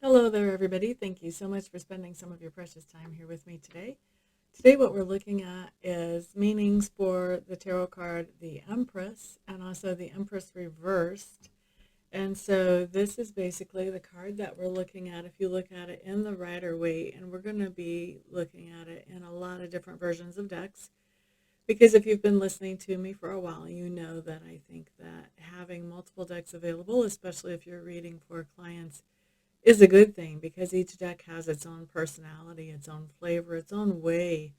Hello there, everybody. Thank you so much for spending some of your precious time here with me today. Today, what we're looking at is meanings for the tarot card, the Empress, and also the Empress reversed. And so this is basically the card that we're looking at if you look at it in the Rider-Waite, and we're going to be looking at it in a lot of different versions of decks. Because if you've been listening to me for a while, you know that I think that having multiple decks available, especially if you're reading for clients, is a good thing because each deck has its own personality, its own flavor, its own way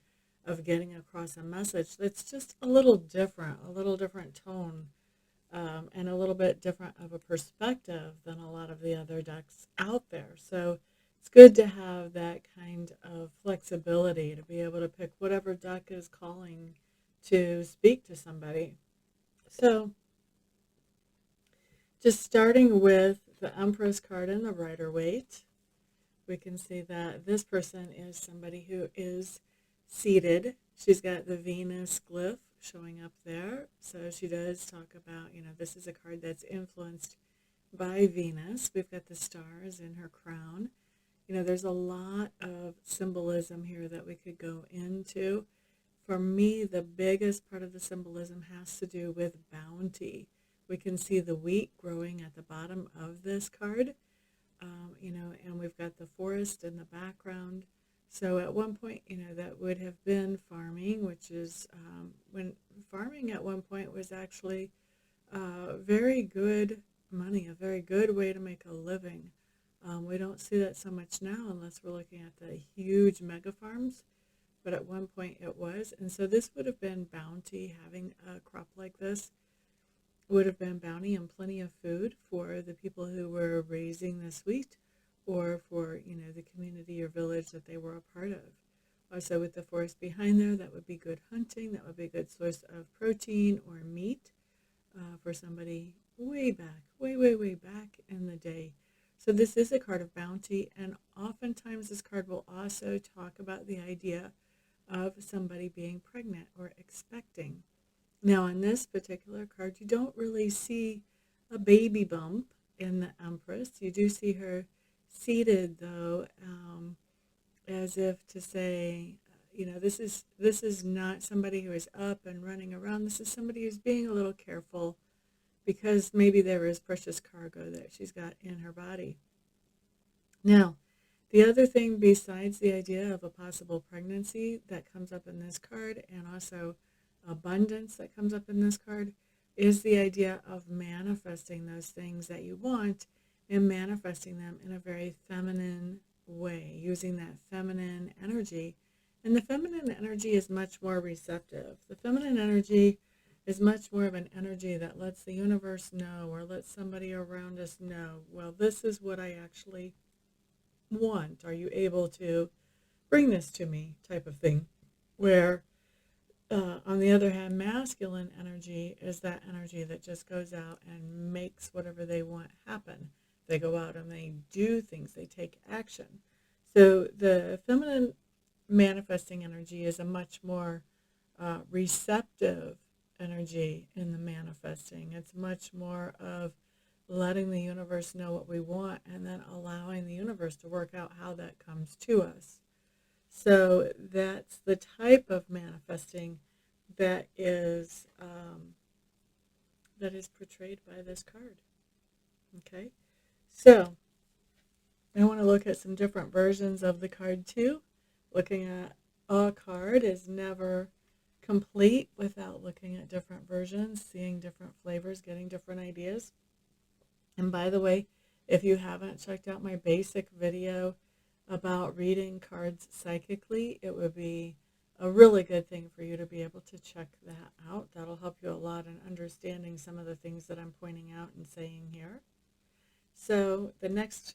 of getting across a message that's just a little different tone, and a little bit different of a perspective than a lot of the other decks out there. So it's good to have that kind of flexibility to be able to pick whatever deck is calling to speak to somebody. So just starting with the Empress card in the Rider-Waite, we can see that this person is somebody who is seated. She's got the Venus glyph showing up there. So she does talk about, this is a card that's influenced by Venus. We've got the stars in her crown. There's a lot of symbolism here that we could go into. For me, the biggest part of the symbolism has to do with bounty. We can see the wheat growing at the bottom of this card. And we've got the forest in the background. So at one point, that would have been farming, which is when farming at one point was actually very good money, a very good way to make a living. We don't see that so much now unless we're looking at the huge mega farms, but at one point it was. And so this would have been bounty. Having a crop like this would have been bounty and plenty of food for the people who were raising this wheat, or for the community or village that they were a part of. Also, with the forest behind there, that would be good hunting. That would be a good source of protein or meat for somebody way back, way back in the day. So this is a card of bounty, and oftentimes this card will also talk about the idea of somebody being pregnant or expecting. Now, on this particular card, you don't really see a baby bump in the Empress. You do see her seated, though, as if to say, this is not somebody who is up and running around. This is somebody who's being a little careful because maybe there is precious cargo that she's got in her body. Now, the other thing besides the idea of a possible pregnancy that comes up in this card, and also abundance that comes up in this card, is the idea of manifesting those things that you want and manifesting them in a very feminine way, using that feminine energy. And the feminine energy is much more receptive. The feminine energy is much more of an energy that lets the universe know, or lets somebody around us know, well, this is what I actually want. Are you able to bring this to me, type of thing. Where on the other hand, masculine energy is that energy that just goes out and makes whatever they want happen. They go out and they do things, they take action. So the feminine manifesting energy is a much more receptive energy in the manifesting. It's much more of letting the universe know what we want and then allowing the universe to work out how that comes to us. So that's the type of manifesting that is portrayed by this card. Okay, so I want to look at some different versions of the card too. Looking at a card is never complete without looking at different versions, seeing different flavors, getting different ideas. And by the way, if you haven't checked out my basic video about reading cards psychically, it would be a really good thing for you to be able to check that out. That'll help you a lot in understanding some of the things that I'm pointing out and saying here. So the next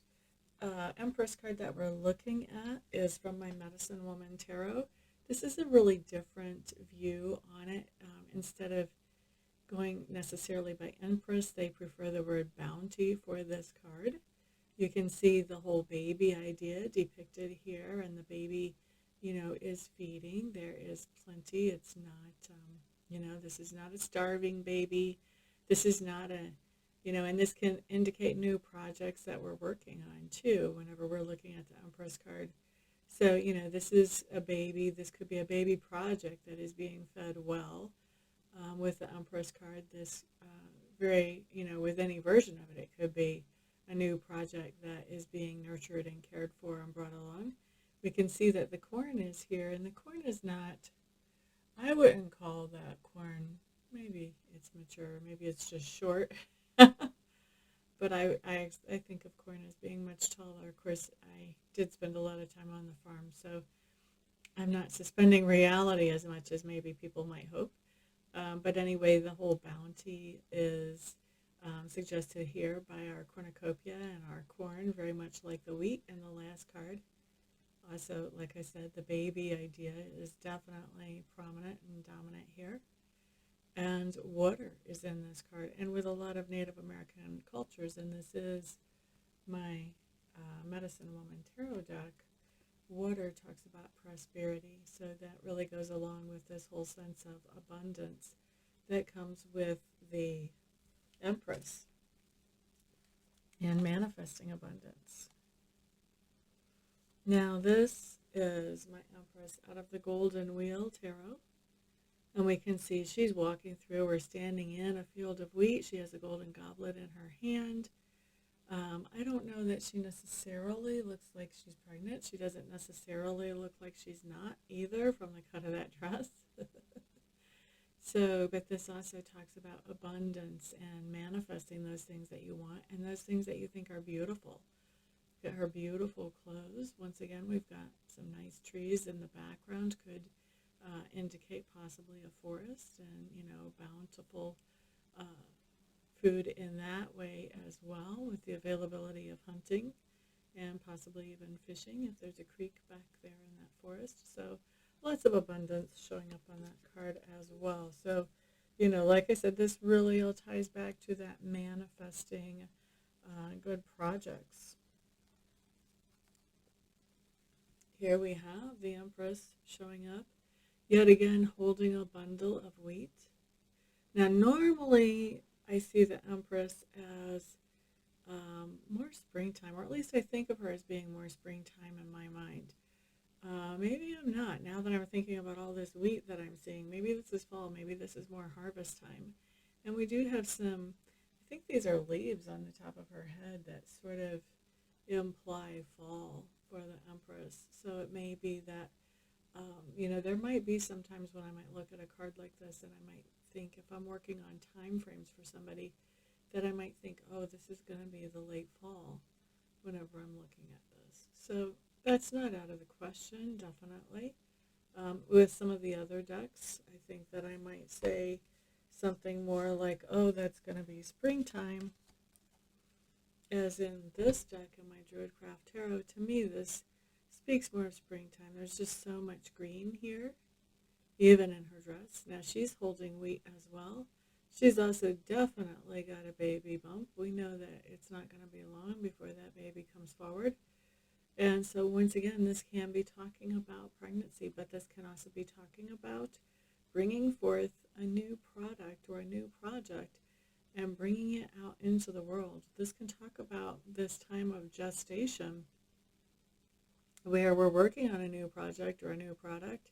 Empress card that we're looking at is from my Medicine Woman Tarot. This is a really different view on it. Instead of going necessarily by Empress, they prefer the word bounty for this card. You can see the whole baby idea depicted here, and the baby, is feeding. There is plenty. It's not, this is not a starving baby. This is not And this can indicate new projects that we're working on too, whenever we're looking at the Empress card. So, this is a baby. This could be a baby project that is being fed well with the Empress card. This with any version of it, it could be a new project that is being nurtured and cared for and brought along. We can see that the corn is here, and the corn is not, I wouldn't call that corn, maybe it's mature, maybe it's just short. But I think of corn as being much taller. Of course, I did spend a lot of time on the farm, so I'm not suspending reality as much as maybe people might hope. But anyway, the whole bounty is suggested here by our cornucopia and our corn, very much like the wheat in the last card. Also, like I said, the baby idea is definitely prominent and dominant here. And water is in this card, and with a lot of Native American cultures, and this is my Medicine Woman Tarot deck. Water talks about prosperity, so that really goes along with this whole sense of abundance that comes with the Empress and manifesting abundance. Now this is my Empress out of the Golden Wheel Tarot, and we can see she's walking through or standing in a field of wheat. She has a golden goblet in her hand. I don't know that she necessarily looks like she's pregnant. She doesn't necessarily look like she's not either from the cut of that dress. But this also talks about abundance and manifesting those things that you want and those things that you think are beautiful. Got her beautiful clothes. Once again, we've got some nice trees in the background. Could indicate possibly a forest and, bountiful food in that way as well, with the availability of hunting and possibly even fishing if there's a creek back there in that forest. So lots of abundance showing up on that card as well. So, like I said, this really all ties back to that manifesting good projects. Here we have the Empress showing up, yet again holding a bundle of wheat. Now, normally I see the Empress as more springtime, or at least I think of her as being more springtime in my mind. Maybe I'm not. Now that I'm thinking about all this wheat that I'm seeing, maybe this is fall, maybe this is more harvest time. And we do have some, I think these are leaves on the top of her head that sort of imply fall for the Empress. So it may be that, there might be sometimes when I might look at a card like this and I might think, if I'm working on time frames for somebody, that I might think, oh, this is going to be the late fall whenever I'm looking at this. So that's not out of the question, definitely. With some of the other decks, I think that I might say something more like, oh, that's going to be springtime. As in this deck in my Druidcraft Tarot, to me this speaks more of springtime. There's just so much green here, even in her dress. Now she's holding wheat as well. She's also definitely got a baby bump. We know that it's not going to be long before that baby comes forward. And so once again, this can be talking about pregnancy, but this can also be talking about bringing forth a new product or a new project and bringing it out into the world. This can talk about this time of gestation where we're working on a new project or a new product,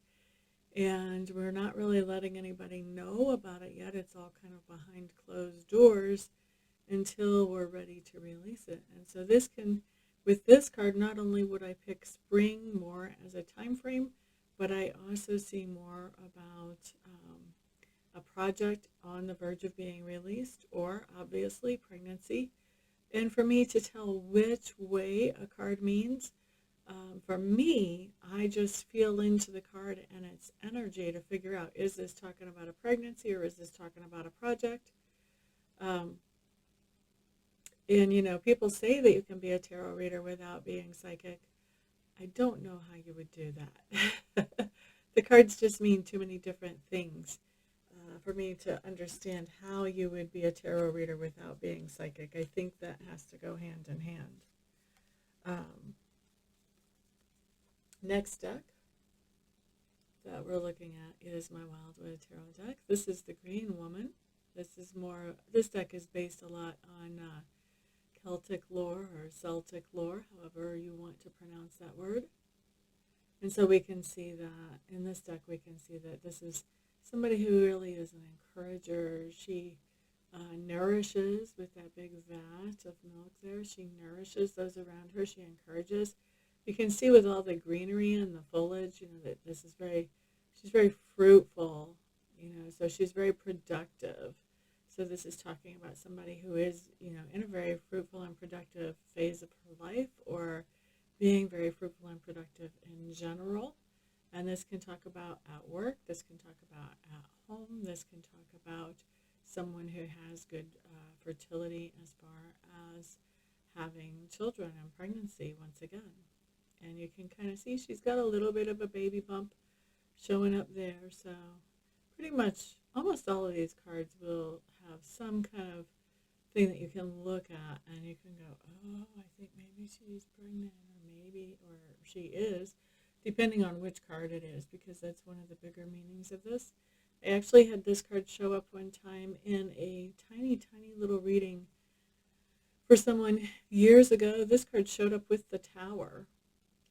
and we're not really letting anybody know about it yet. It's all kind of behind closed doors until we're ready to release it. And so this can, with this card, not only would I pick spring more as a time frame, but I also see more about a project on the verge of being released, or obviously pregnancy. And for me to tell which way a card means, for me, I just feel into the card and its energy to figure out, is this talking about a pregnancy or is this talking about a project? And, people say that you can be a tarot reader without being psychic. I don't know how you would do that. The cards just mean too many different things for me to understand how you would be a tarot reader without being psychic. I think that has to go hand in hand. Next deck that we're looking at is my Wildwood Tarot deck. This is the Green Woman. This deck is based a lot on Celtic lore or Celtic lore, however you want to pronounce that word. And so we can see that in this deck, we can see that this is somebody who really is an encourager. She nourishes with that big vat of milk there. She nourishes those around her. She encourages. You can see with all the greenery and the foliage, that she's very fruitful, so she's very productive. So this is talking about somebody who is, in a very fruitful and productive phase of her life, or being very fruitful and productive in general. And this can talk about at work, this can talk about at home, this can talk about someone who has good fertility as far as having children and pregnancy once again. And you can kind of see she's got a little bit of a baby bump showing up there. So pretty much almost all of these cards will have some kind of thing that you can look at and you can go, oh, I think maybe she's pregnant, or she is, depending on which card it is, because that's one of the bigger meanings of this. I actually had this card show up one time in a tiny, tiny little reading for someone years ago. This card showed up with the Tower,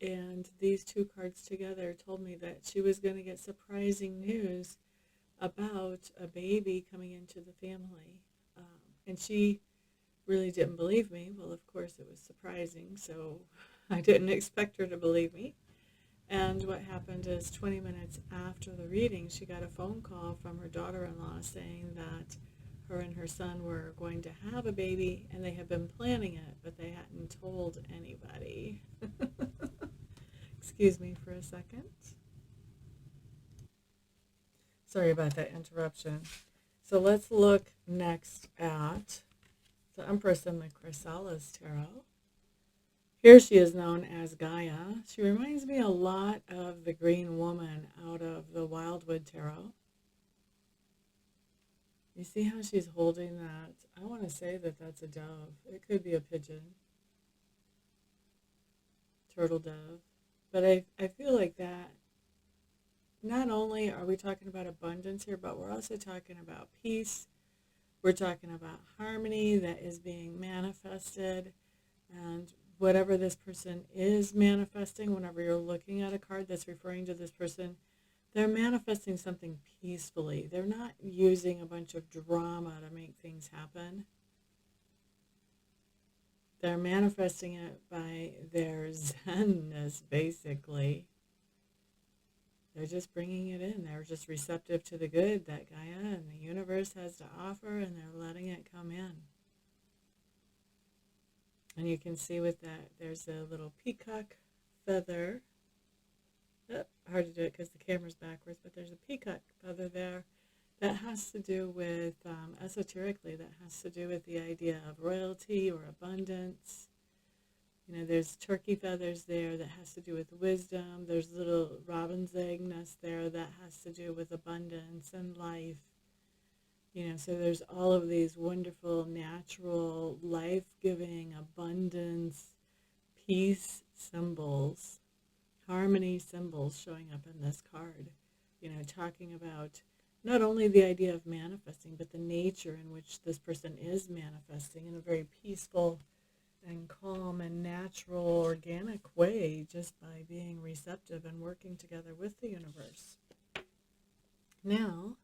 and these two cards together told me that she was going to get surprising news about a baby coming into the family. And she really didn't believe me. Well, of course, it was surprising, so I didn't expect her to believe me. And what happened is 20 minutes after the reading, she got a phone call from her daughter-in-law saying that her and her son were going to have a baby, and they had been planning it, but they hadn't told anybody. Excuse me for a second. Sorry about that interruption. So let's look next at the Empress in the Chrysalis Tarot. Here she is known as Gaia. She reminds me a lot of the Green Woman out of the Wildwood Tarot. You see how she's holding that? I want to say that that's a dove. It could be a pigeon. Turtle dove. But I feel like that, not only are we talking about abundance here, but we're also talking about peace. We're talking about harmony that is being manifested. And whatever this person is manifesting, whenever you're looking at a card that's referring to this person, they're manifesting something peacefully. They're not using a bunch of drama to make things happen. They're manifesting it by their zenness, basically. They're just bringing it in. They're just receptive to the good that Gaia and the universe has to offer, and they're letting it come in. And you can see with that, there's a little peacock feather. Oh, hard to do it because the camera's backwards, but there's a peacock feather there that has to do with, esoterically, that has to do with the idea of royalty or abundance. There's turkey feathers there that has to do with wisdom. There's little robin's egg nest there that has to do with abundance and life. So there's all of these wonderful, natural, life-giving, abundance, peace symbols, harmony symbols showing up in this card. Talking about not only the idea of manifesting, but the nature in which this person is manifesting in a very peaceful and calm and natural, organic way, just by being receptive and working together with the universe. Now,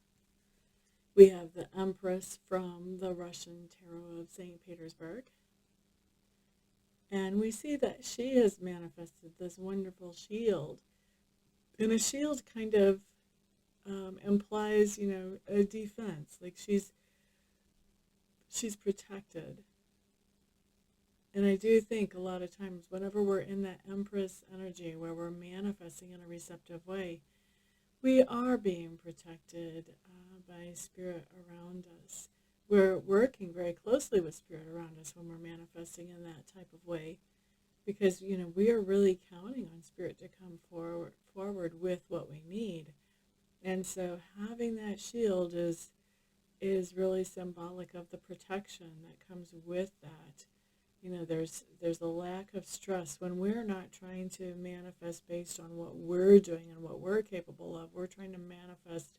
we have the Empress from the Russian Tarot of St. Petersburg. And we see that she has manifested this wonderful shield. And a shield kind of implies, a defense. Like she's protected. And I do think a lot of times whenever we're in that Empress energy where we're manifesting in a receptive way, we are being protected by spirit around us. We're working very closely with spirit around us when we're manifesting in that type of way, because we are really counting on spirit to come forward with what we need. And so having that shield is really symbolic of the protection that comes with that. There's a lack of stress when we're not trying to manifest based on what we're doing and what we're capable of. We're trying to manifest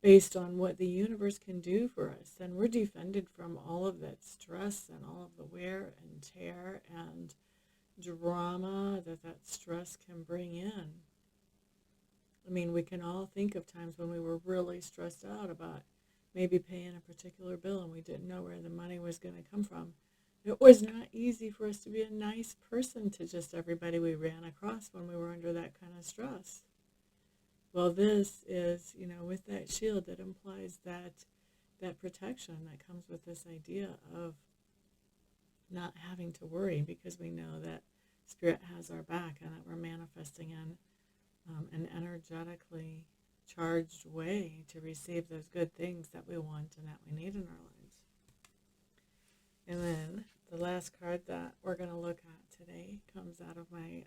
based on what the universe can do for us, then we're defended from all of that stress and all of the wear and tear and drama that stress can bring in. I mean, we can all think of times when we were really stressed out about maybe paying a particular bill and we didn't know where the money was going to come from. It was not easy for us to be a nice person to just everybody we ran across when we were under that kind of stress. Well, this is, with that shield, that implies that protection that comes with this idea of not having to worry, because we know that Spirit has our back and that we're manifesting in an energetically charged way to receive those good things that we want and that we need in our lives. And then the last card that we're going to look at today comes out of my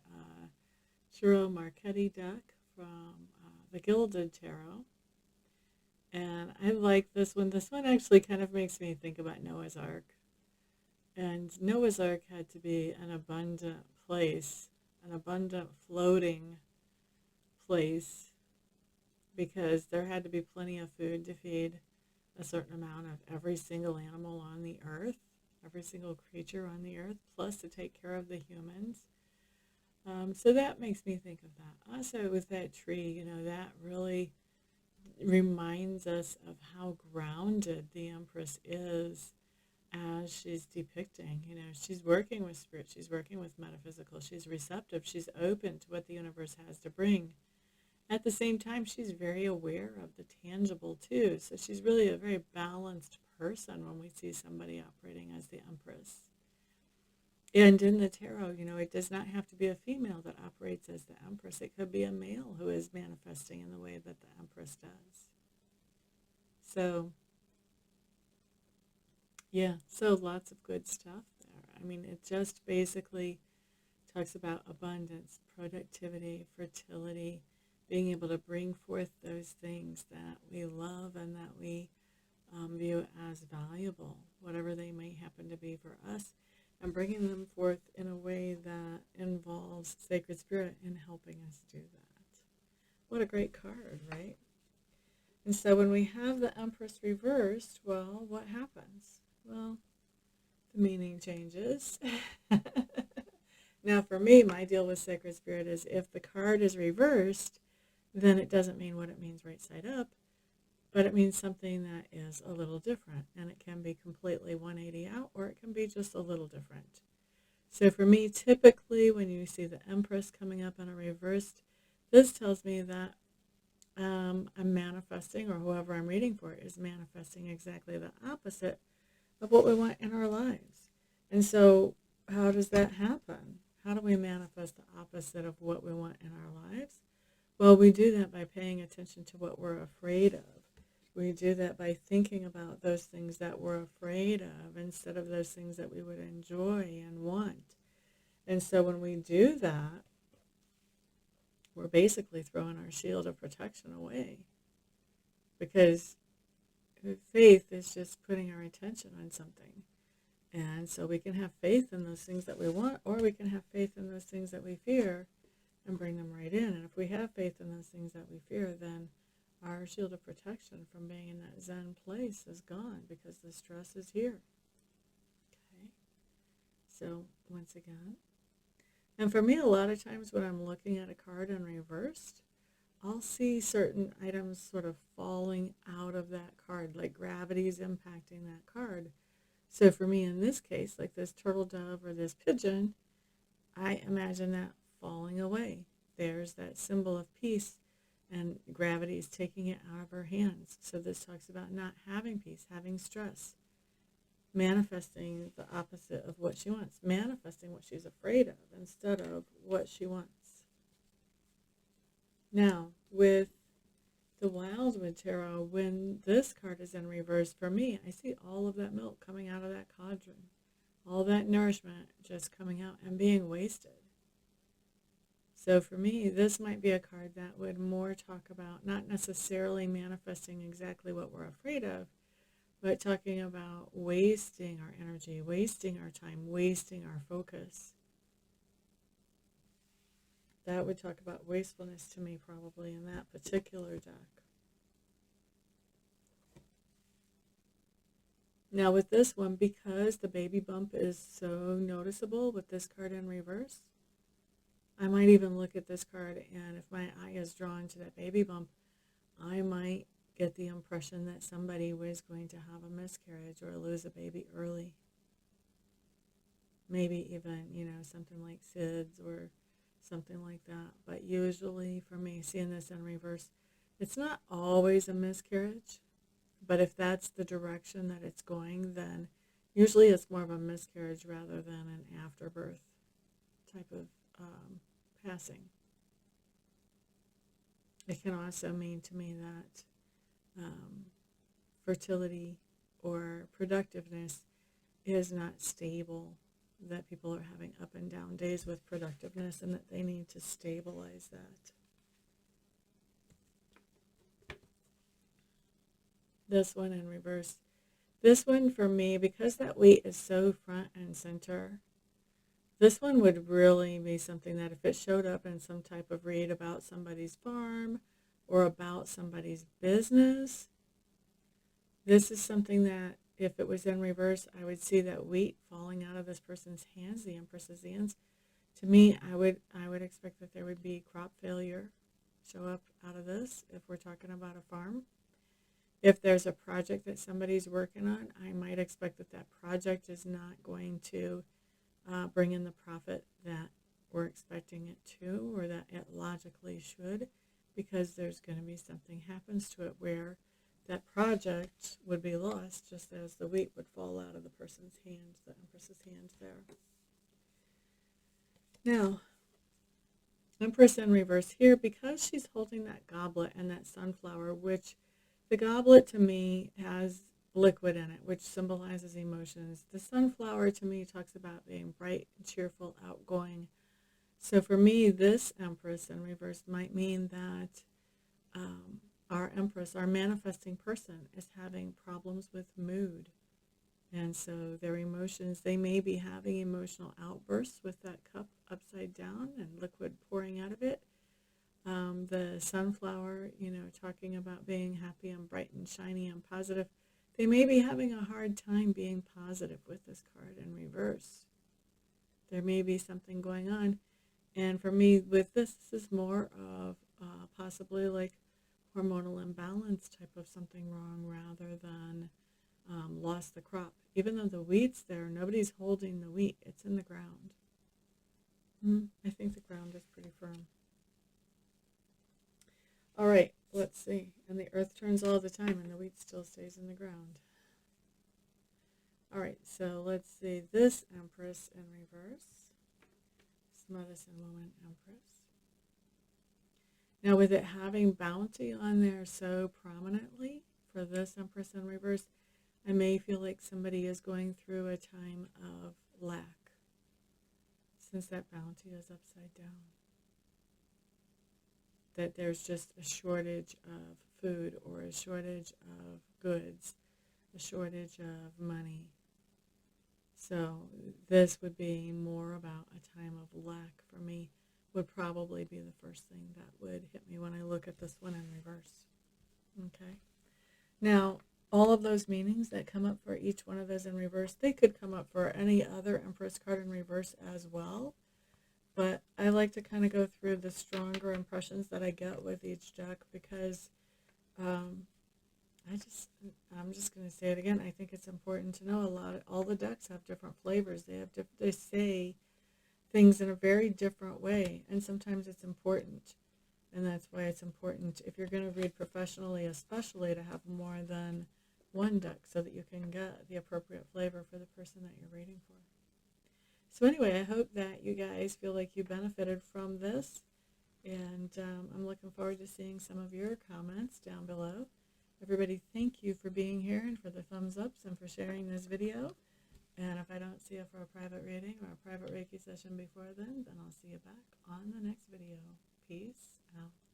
Shiro Marchetti deck from the Gilded Tarot. And I like this one. This one actually kind of makes me think about Noah's Ark. And Noah's Ark had to be an abundant place, an abundant floating place, because there had to be plenty of food to feed a certain amount of every single animal on the earth, every single creature on the earth, plus to take care of the humans. So that makes me think of that. Also with that tree, that really reminds us of how grounded the Empress is as she's depicting. She's working with spirit, she's working with metaphysical, she's receptive, she's open to what the universe has to bring. At the same time, she's very aware of the tangible too. So she's really a very balanced person when we see somebody operating as the Empress. And in the tarot, it does not have to be a female that operates as the Empress. It could be a male who is manifesting in the way that the Empress does. So, yeah, so lots of good stuff there. I mean, it just basically talks about abundance, productivity, fertility, being able to bring forth those things that we love and that we view as valuable, whatever they may happen to be for us, and bringing them forth in a way that involves sacred spirit in helping us do that. What a great card, right? And so when we have the Empress reversed, well, what happens? Well, the meaning changes. Now, for me, my deal with sacred spirit is if the card is reversed, then it doesn't mean what it means right side up, but it means something that is a little different, and it can be completely 180 out, or it can be just a little different. So for me, typically when you see the Empress coming up in a reversed, this tells me that I'm manifesting, or whoever I'm reading for is manifesting exactly the opposite of what we want in our lives. And so how does that happen? How do we manifest the opposite of what we want in our lives? Well, we do that by paying attention to what we're afraid of. We do that by thinking about those things that we're afraid of instead of those things that we would enjoy and want. And so when we do that, we're basically throwing our shield of protection away, because faith is just putting our attention on something. And so we can have faith in those things that we want, or we can have faith in those things that we fear and bring them right in. And if we have faith in those things that we fear, then our shield of protection from being in that Zen place is gone, because the stress is here. Okay? So, once again. And for me, a lot of times when I'm looking at a card in reversed, I'll see certain items sort of falling out of that card, like gravity is impacting that card. So for me in this case, like this turtle dove or this pigeon, I imagine that falling away. There's that symbol of peace, and gravity is taking it out of her hands. So this talks about not having peace, having stress, manifesting the opposite of what she wants, manifesting what she's afraid of instead of what she wants. Now, with the Wildwood Tarot, when this card is in reverse, for me, I see all of that milk coming out of that cauldron, all that nourishment just coming out and being wasted. So for me, this might be a card that would more talk about not necessarily manifesting exactly what we're afraid of, but talking about wasting our energy, wasting our time, wasting our focus. That would talk about wastefulness to me probably in that particular deck. Now with this one, because the baby bump is so noticeable with this card in reverse, I might even look at this card, and if my eye is drawn to that baby bump, I might get the impression that somebody was going to have a miscarriage or lose a baby early. Maybe even, something like SIDS or something like that. But usually for me, seeing this in reverse, it's not always a miscarriage. But if that's the direction that it's going, then usually it's more of a miscarriage rather than an afterbirth type of passing. It can also mean to me that fertility or productiveness is not stable, that people are having up and down days with productiveness and that they need to stabilize that. This one in reverse. This one for me, because that weight is so front and center, this one would really be something that if it showed up in some type of read about somebody's farm or about somebody's business, this is something that if it was in reverse, I would see that wheat falling out of this person's hands, the Empress's hands. To me, I would expect that there would be crop failure show up out of this if we're talking about a farm. If there's a project that somebody's working on, I might expect that that project is not going to bring in the profit that we're expecting it to, or that it logically should, because there's going to be something happens to it where that project would be lost, just as the wheat would fall out of the person's hands, the Empress's hands there. Now, Empress in reverse here, because she's holding that goblet and that sunflower, which the goblet to me has liquid in it, which symbolizes emotions. The sunflower to me talks about being bright, cheerful, outgoing. So for me, this Empress in reverse might mean that our Empress, our manifesting person, is having problems with mood. And so their emotions, they may be having emotional outbursts with that cup upside down and liquid pouring out of it. The sunflower, talking about being happy and bright and shiny and positive. They may be having a hard time being positive with this card in reverse. There may be something going on. And for me, with this is more of possibly like hormonal imbalance type of something wrong rather than lost the crop. Even though the wheat's there, nobody's holding the wheat. It's in the ground. I think the ground is pretty firm. All right, let's see. And the earth turns all the time and the wheat still stays in the ground. All right, so let's see. This Empress in reverse. This Medicine Woman Empress. Now with it having bounty on there so prominently for this Empress in reverse, I may feel like somebody is going through a time of lack since that bounty is upside down. That there's just a shortage of food or a shortage of goods, a shortage of money. So this would be more about a time of lack for me, would probably be the first thing that would hit me when I look at this one in reverse. Okay. Now, all of those meanings that come up for each one of those in reverse, they could come up for any other Empress card in reverse as well. But I like to kind of go through the stronger impressions that I get with each deck because I'm just going to say it again. I think it's important to know all the decks have different flavors. They say things in a very different way, and sometimes it's important. And that's why it's important, if you're going to read professionally especially, to have more than one deck so that you can get the appropriate flavor for the person that you're reading for. So anyway, I hope that you guys feel like you benefited from this, and I'm looking forward to seeing some of your comments down below. Everybody, thank you for being here and for the thumbs ups and for sharing this video. And if I don't see you for a private reading or a private Reiki session before then I'll see you back on the next video. Peace out.